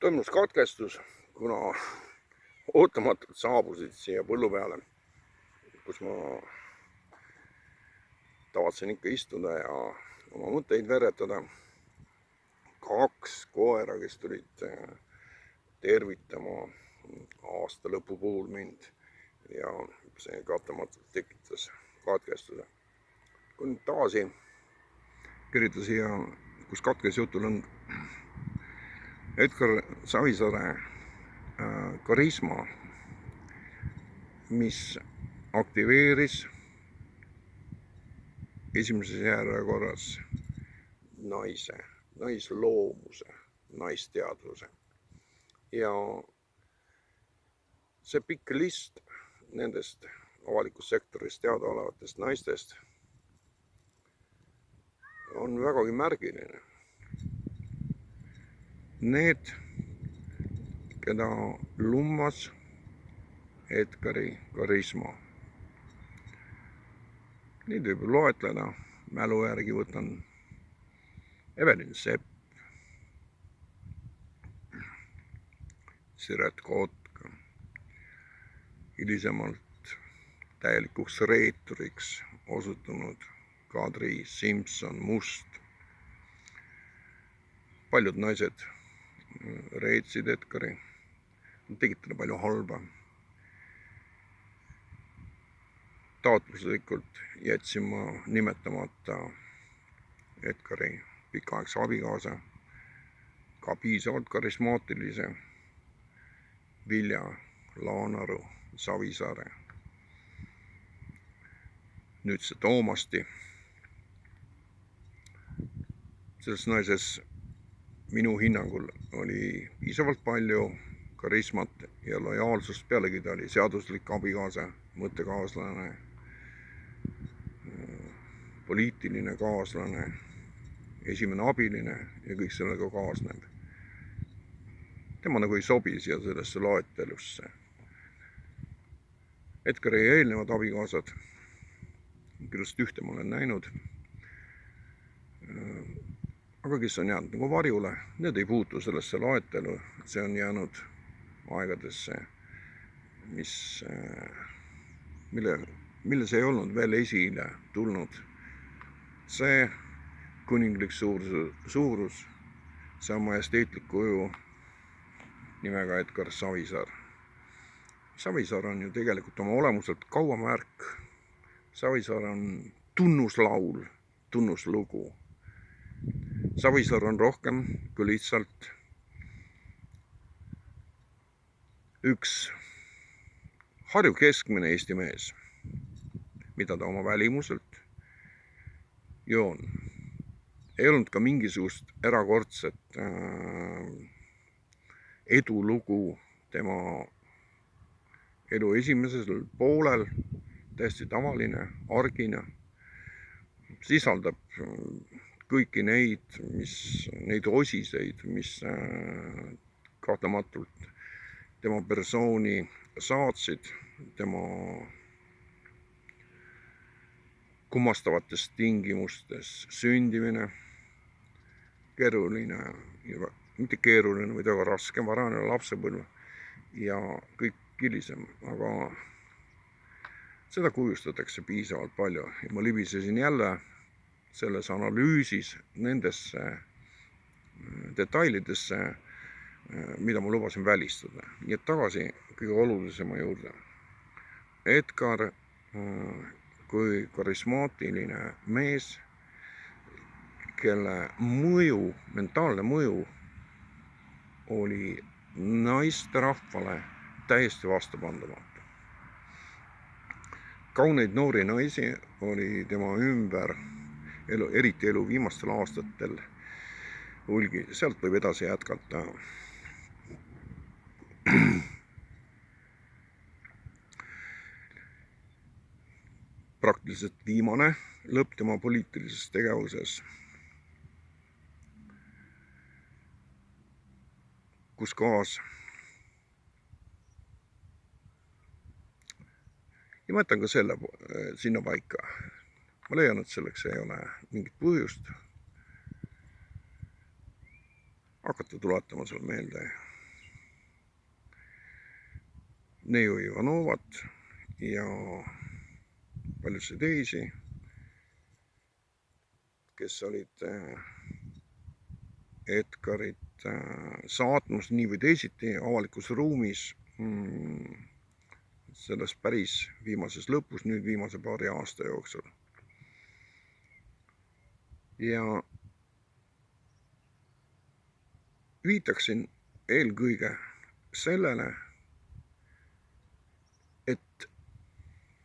Toimus katkestus, kuna ootamatult saabusid siia põllu peale, kus ma tavatsen ikka istuda ja oma mõtteid veretada. 2 koera, kes tulid tervitama aasta lõpu puhul mind ja see kahtlematult tekitas katkestuse. Kui nüüd tagasi kirjuta siia, kus katkes jutul on Edgar Savisaare karisma, mis aktiveeris esimeses järjekorras naisloomuse, naisteadvuse. Ja see pikk list nendest avalikus sektoris teadaolevatest naistest on vägagi märgiline. Need, keda lummas Edgari karisma. Neid võib loetleda, mälu järgi võtan Evelyn Sepp, Siret Kotka, hilisemalt täielikuks reeturiks osutunud Kadri Simson-Must. Paljud naised reetsid Edgari, tegid talle palju halba. Taotluslikult jätsin ma nimetamata Edgari pikaaegse abikaasa, ka piisavalt karismaatilise Vilja Laanaru Savisaare. Nüüd see Toomasti. Selles naises minu hinnangul oli piisavalt palju karismat ja lojaalsust, pealegi ta oli seaduslik abikaasa, mõttekaaslane, poliitiline kaaslane, esimene abiline ja kõik sellega kaasneb. Tema nagu ei sobi siia sellesse loetelusse. Edgari eelnevad abikaasad, kellest ühte ma olen näinud, aga kes on jäänud nagu varjule, need ei puutu sellesse loetelu, see on jäänud aegadesse, milles ei olnud veel esile tulnud. See kuninglik suurus, see on majesteetlik kuju nimega Edgar Savisaar. Savisaar on ju tegelikult oma olemuselt kauamärk. Savisaar on tunnuslaul, tunnuslugu. Savisaar on rohkem kui lihtsalt üks Harju keskmine Eesti mees, mida ta oma välimuselt ju on. Ei olnud ka mingisugust erakordset edulugu tema elu esimesel poolel, täiesti tavaline, argine, sisaldab kõiki neid osiseid, mis kahtlematult tema persooni saatsid, tema kummastavates tingimustes sündimine, keeruline, mitte keeruline, vaid väga raske, varane lapsepõlv ja kõik hilisem, aga seda kujustatakse piisavalt palju ja ma libisesin jälle selles analüüsis nendesse detailidesse, mida ma lubasin välistada. Nii et tagasi kõige olulisema juurde. Edgar kui karismaatiline mees, kelle mõju, mentaalne mõju oli naisterahvale täiesti vastupandamatu. Kauneid noori naisi oli tema ümber, eriti elu viimastel aastatel hulgi, sealt võib edasi jätkata. Praktiliselt viimane lõpp tema poliitilises tegevuses, kus kohas ja ma jätan ka selle sinna paika. Ma leian, et selleks ei ole mingit põhjust hakata tuletama sulle meelde neiu Ivanovat ja paljusid teisi, kes olid Edgarit saatmas nii või teisiti avalikus ruumis selles päris viimases lõpus, nüüd viimase paari aasta jooksul. Ja viitaksin eelkõige sellele, et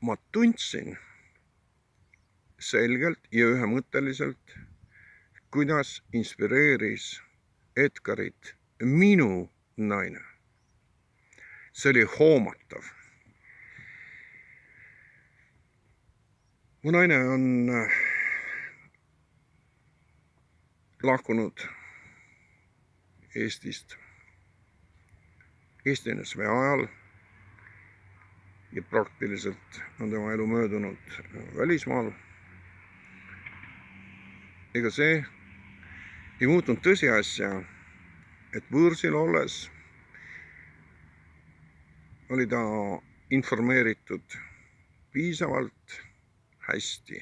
ma tundsin selgelt ja ühemõtteliselt, kuidas inspireeris Edgarit minu naine. See oli hoomatav. Mu naine on lahkunud Eestist Eesti NSV ajal ja praktiliselt on tema elu möödunud välismaal. Ega see ei muutunud tõsiasja, et võõrsil olles oli ta informeeritud piisavalt hästi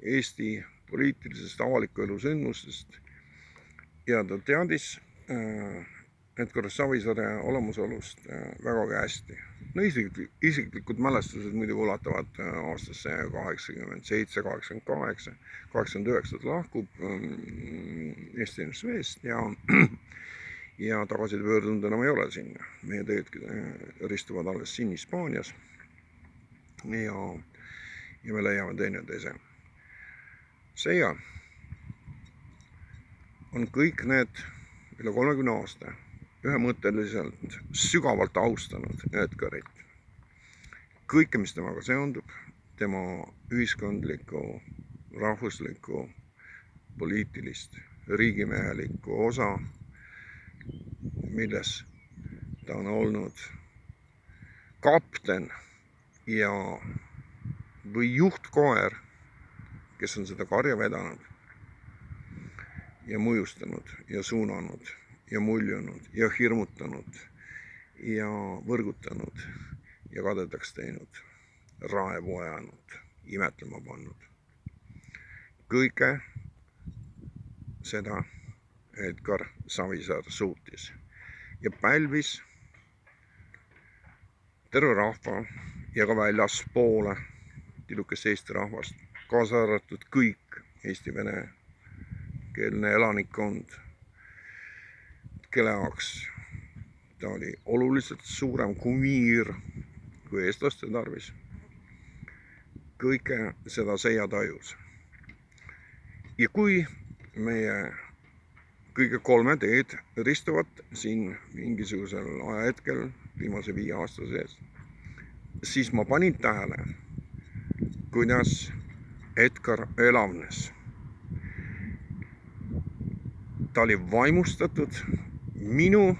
Eesti poliitilisest avaliku elu sündmustest ja ta teadis Edgar Savisaare olemusolust vägagi hästi. No isiklikud mälestused muidugi ulatavad aastasse 87, 88, 89 ta lahkub Eesti NSV-st ja tagasi pöördunud enam ei ole sinna. Meie teed ristuvad alles siin Hispaanias ja me leiame teineteise. Seega on kõik need üle 30 aasta ühemõtteliselt sügavalt austanud Edgarit. Kõike, mis temaga seondub, tema ühiskondlikku, rahvuslikku, poliitilist, riigimehelikku osa, milles ta on olnud kapten või juhtkoer, kes on seda karja vedanud ja mõjustanud ja suunanud ja muljunud ja hirmutanud ja võrgutanud ja kadedaks teinud, raevu ajanud, imetlema pannud. Kõike seda Edgar Savisaar suutis ja pälvis terve rahva ja ka väljaspoole tilukest Eesti rahvast, kaasa arvatud kõik eesti-vene keelne elanikkond, kelle jaoks ta oli oluliselt suurem kumiir kui eestlaste tarvis. Kõike seda seia tajus. Ja kui meie kõige 3 teed ristuvad siin mingisugusel ajahetkel viimase 5 aasta sees, siis ma panin tähele, kuidas Edgar elavnes. Ta oli vaimustatud minu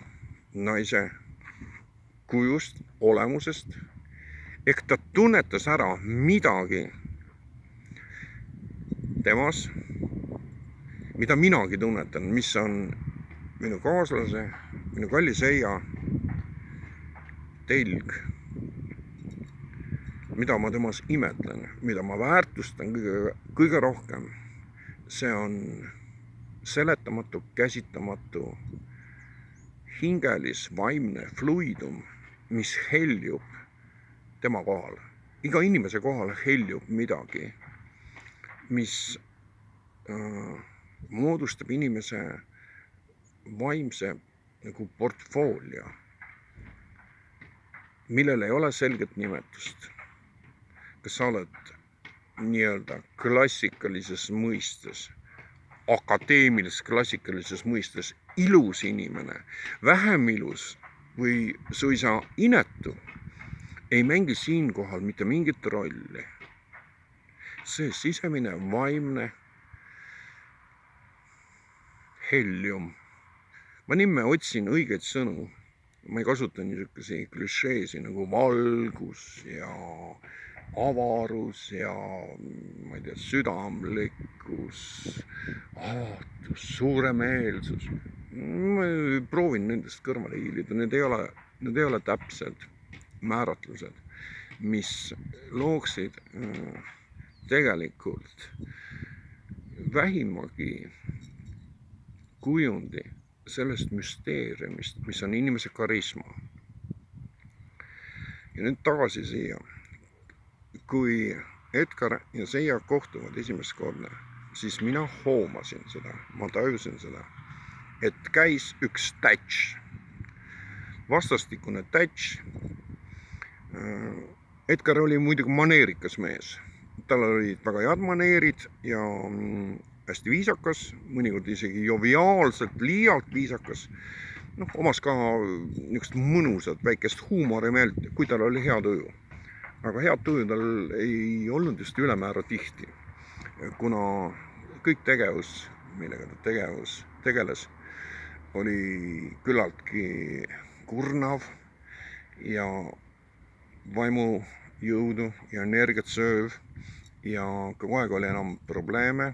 naise kujust, olemusest, ehk ta tunnetas ära midagi temas, mida minagi tunnetan, mis on minu kaaslase, minu kalli seia telg, mida ma temas imetlen, mida ma väärtustan kõige rohkem. See on seletamatu, käsitamatu, hingelis, vaimne fluidum, mis heljub tema kohal. Iga inimese kohal heljub midagi, mis moodustab inimese vaimse nagu portfoolio, millel ei ole selget nimetust. Kas sa oled nii-öelda klassikalises mõistes, akadeemilises klassikalises mõistes ilus inimene, vähem ilus või suisa inetu, ei mängi siinkohal mitte mingit rolli. See sisemine vaimne helium. Ma nimme otsin õigeid sõnu. Ma ei kasuta niisuguseid klišeesi nagu valgus ja avarus ja ma ei tea, südamlikkus, avatus, suuremeelsus. Ma proovin nendest kõrvale hiilida, need ei ole täpsed. määratlused, mis looksid tegelikult vähimagi kujundi sellest müsteeriumist, mis on inimese karisma. Ja nüüd tagasi siia. Kui Edgar ja Seia kohtuvad esimest korda, siis mina hoomasin seda, ma tajusin seda, et käis üks tätš, vastastikune tätš. Edgar oli muidugi maneerikas mees, tal olid väga head maneerid ja hästi viisakas, mõnikord isegi joviaalselt, liialt viisakas. Omas ka niisugust mõnusat väikest huumorimeelt, kui tal oli hea tuju. Aga head tuju tal ei olnud just ülemäära tihti, kuna kõik tegevus, millega ta tegeles, oli küllaltki kurnav ja vaimujõudu ja energiat sööv ja kogu aeg oli enam probleeme,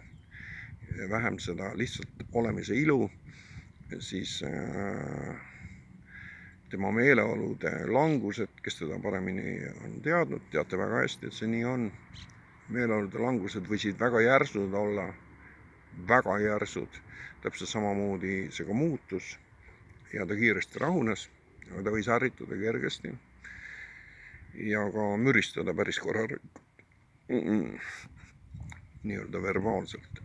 vähem seda lihtsalt olemise ilu, siis tema meeleolude langused, kes teda paremini on teadnud, teate väga hästi, et see nii on. Meeleolude langused võisid väga järsud olla, väga järsud. Täpselt samamoodi see ka muutus ja ta kiiresti rahunes, aga ta võis ärrituda kergesti ja ka müristada päris korralikult. Nii-öelda verbaalselt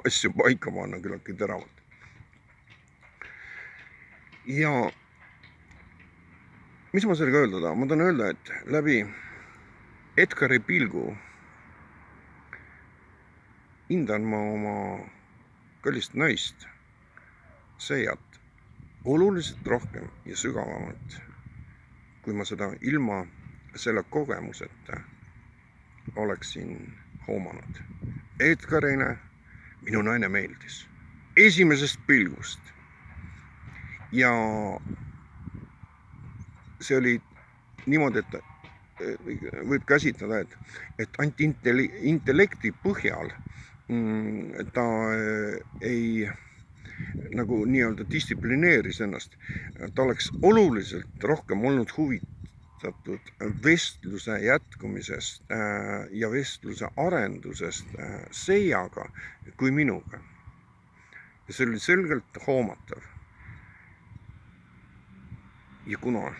asju paika panna küllaltki teravalt. Ja mis ma sellega öelda tahan? Ma tahan öelda, et läbi Edgari pilgu hindan ma oma kallist naist, Seiat, oluliselt rohkem ja sügavamalt, kui ma seda ilma selle kogemuseta oleksin hoomanud. Edgarile minu naine meeldis esimesest pilgust ja see oli niimoodi, et võib käsitleda, et ainult intellekti põhjal ta ei nagu nii-öelda distsiplineeris ennast. Ta oleks oluliselt rohkem olnud huvitatud vestluse jätkumisest ja vestluse arendusest Seiaga kui minuga. Ja see oli selgelt hoomatav. Ja kuna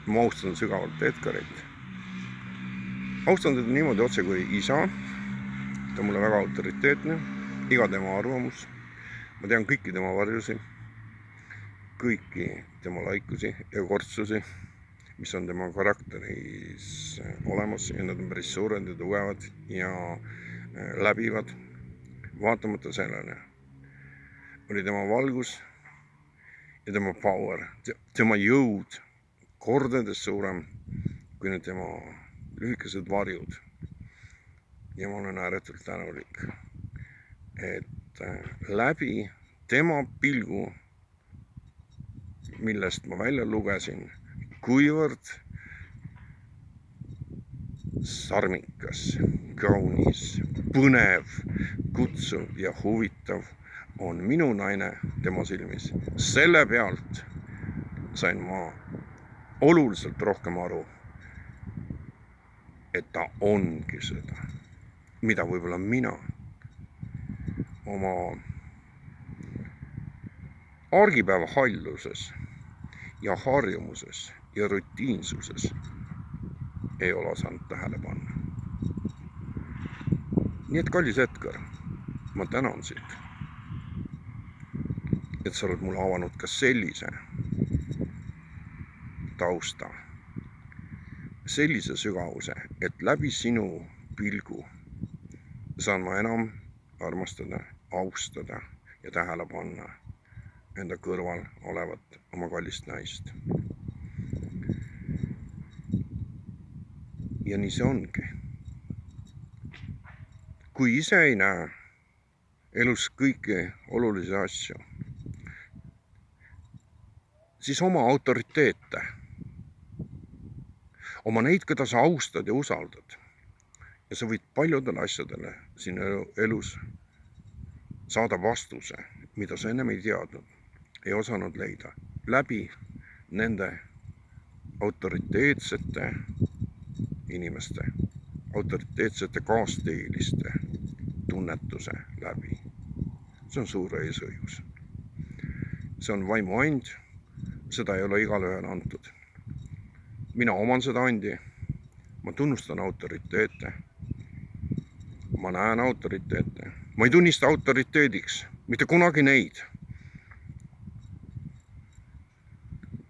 ma austan sügavalt Edgarit, austan teda niimoodi otse kui isa, ta on mulle väga autoriteetne, iga tema arvamus, ma tean kõiki tema varjusi, kõiki tema laikusi ja kortsusi, mis on tema karakteris olemas ja nad on päris suured ja tugevad ja läbivad. Vaatamata sellele oli tema valgus ja tema power, tema jõud kordades suurem kui need tema lühikesed varjud. Ja ma olen ääretult tänulik, et läbi tema pilgu, millest ma välja lugesin, kuivõrd sarmikas, kaunis, põnev, kutsuv ja huvitav on minu naine tema silmis. Selle pealt sain ma oluliselt rohkem aru, et ta ongi seda, mida võib-olla mina oma argipäeva halluses ja harjumuses ja rutiinsuses ei ole osanud tähele panna. Nii et kallis Edgar, ma tänan sind, et sa oled mulle avanud ka sellise tausta, sellise sügavuse, et läbi sinu pilgu saan ma enam armastada, austada ja tähele panna enda kõrval olevat oma kallist naist. Ja nii see ongi. Kui ise ei näe elus kõiki olulisi asju, siis oma autoriteete, oma neid, keda sa austad ja usaldad. Ja sa võid paljudele asjadele siin elus saada vastuse, mida sa ennem ei teadnud, ei osanud leida läbi nende autoriteetsete inimeste, autoriteetsete kaasteeliste tunnetuse läbi. See on suur eesõigus. See on vaimu and, seda ei ole igale ühele antud. Mina oman seda andi, ma tunnustan autoriteete, ma näen autoriteete, ma ei tunnista autoriteediks mitte kunagi neid,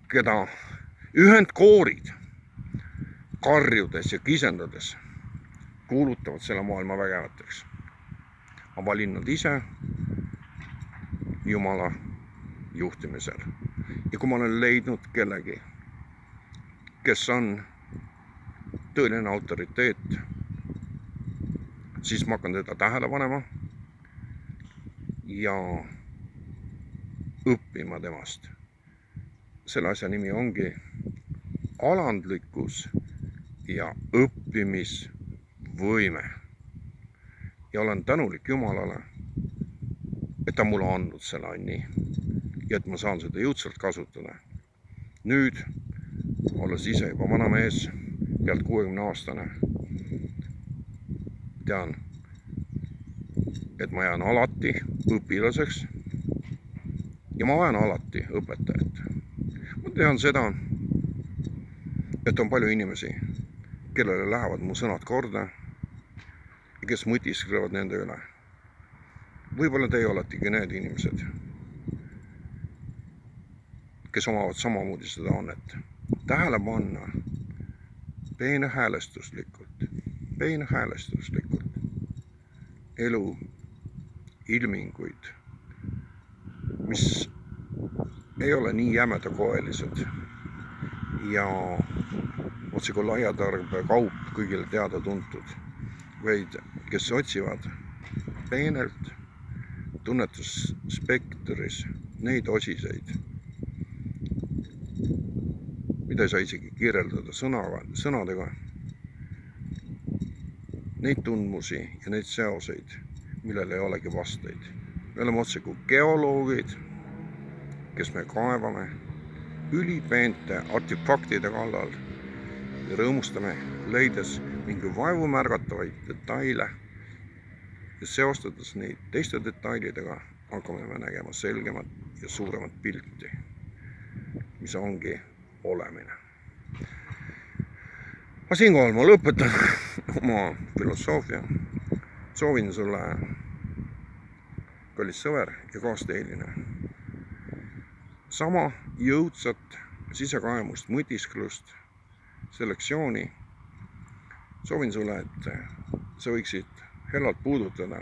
keda ühendkoorid karjudes ja kisendades kuulutavad selle maailma vägevateks. Ma valin nad ise Jumala juhtimisel. Ja kui ma olen leidnud kellegi, kes on tõeline autoriteet, siis ma hakkan teda tähele panema ja õppima temast. Selle asja nimi ongi alandlikkus ja õppimisvõime. Ja olen tänulik Jumalale, et ta mulle andnud selle anni ja et ma saan seda jõudsalt kasutada. Nüüd, olles ise juba vana mees, pealt 60-aastane, tean, et ma jään alati õpilaseks ja ma vajan alati õpetajat. Ma tean seda, et on palju inimesi, kellele lähevad mu sõnad korda ja kes mõtisklevad nende üle. Võib-olla teie oletegi need inimesed, kes omavad samamoodi seda annet. Tähele panna peenhäälestuslikult elu ilminguid, mis ei ole nii jämedakoelised ja otse kui laiatarbekaup kõigile teada tuntud, vaid kes otsivad peenelt tunnetusspektris neid osiseid, mida ei saa isegi kirjeldada sõnadega, neid tundmusi ja neid seoseid, millel ei olegi vasteid. Me oleme otse kui geoloogid, kes me kaevame ülipeente artefaktide kallal ja rõõmustame, leides mingi vaevumärgatavaid detaile ja seostades neid teiste detailidega, hakkame me nägema selgemat ja suuremat pilti, mis ongi olemine. Ma siinkohal ma lõpetan oma filosoofia. Soovin sulle, kallis sõber ja kaasteeline, sama jõudsat sisekaemust, mõtisklust, selektsiooni. Soovin sulle, et sa võiksid hellalt puudutada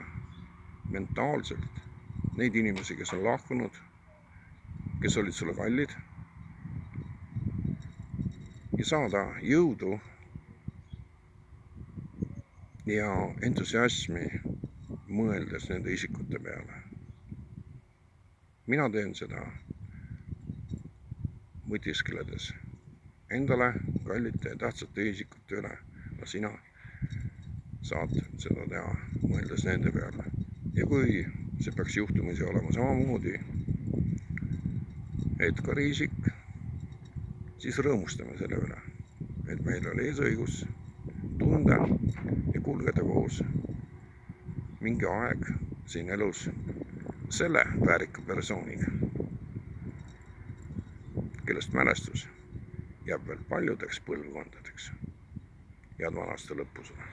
mentaalselt neid inimesi, kes on lahkunud, kes olid sulle kallid, ja saada jõudu ja entusiasmi mõeldes nende isikute peale. Mina teen seda mõtiskledes endale kallite ja tähtsate isikute üle, aga sina saad seda teha mõeldes nende peale. Ja kui see peaks juhtumisi olema samamoodi Edgari isik, siis rõõmustame selle üle, et meil oli eesõigus tunda ja kulgeda koos mingi aeg siin elus selle väärika persooniga, kellest mälestus jääb veel paljudeks põlvkondadeks. Head vana aasta lõppu sulle!